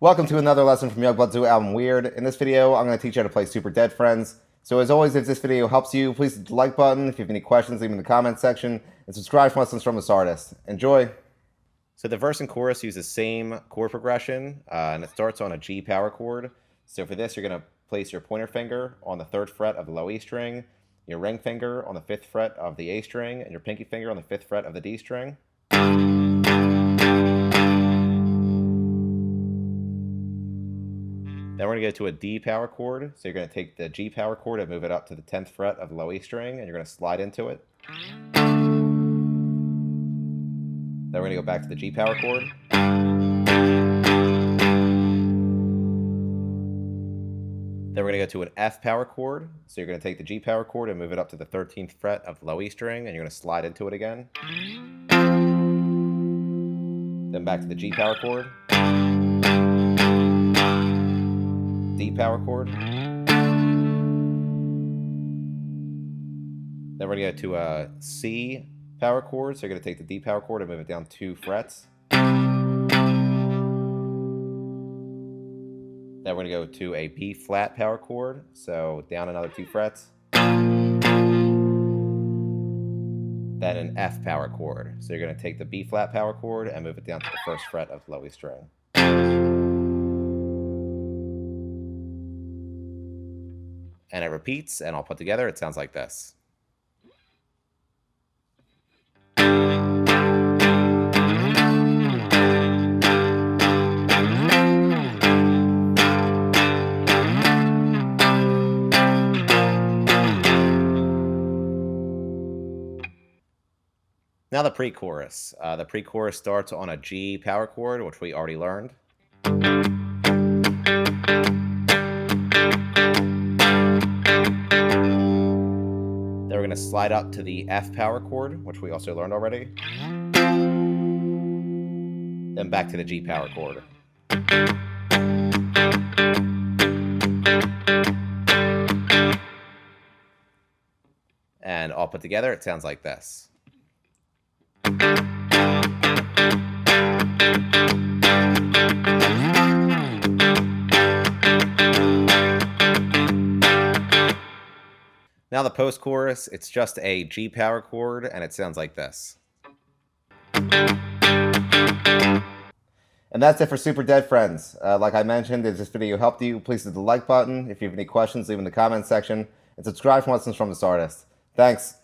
Welcome to another lesson from YUNGBLUD's new album Weird. In this video, I'm going to teach you how to play Super Dead Friends. So as always, if this video helps you, please hit the like button. If you have any questions, leave them in the comments section. And subscribe for lessons from this artist. Enjoy! So the verse and chorus use the same chord progression, and it starts on a G power chord. So for this, you're going to place your pointer finger on the 3rd fret of the low E string, your ring finger on the 5th fret of the A string, and your pinky finger on the 5th fret of the D string. Then we're going to go to a D power chord. So you're going to take the G power chord and move it up to the 10th fret of the low E string, and you're going to slide into it. Then we're going to go back to the G power chord. Then we're going to go to an F power chord. So you're going to take the G power chord and move it up to the 13th fret of the low E string, and you're going to slide into it again. Then back to the G power chord. D power chord. Then we're going to go to a C power chord. So you're going to take the D power chord and move it down 2 frets. Then we're going to go to a B flat power chord. So down another 2 frets. Then an F power chord. So you're going to take the B flat power chord and move it down to the 1st fret of the low E string. And it repeats, and all put together, it sounds like this. Now the pre-chorus. The pre-chorus starts on a G power chord, which we already learned. Then we're going to slide up to the F power chord, which we also learned already. Then back to the G power chord. And all put together, it sounds like this. Now the post-chorus, it's just a G power chord, and it sounds like this. And that's it for Super Dead Friends. Like I mentioned, if this video helped you, please hit the like button. If you have any questions, leave them in the comments section. And subscribe for lessons from this artist. Thanks.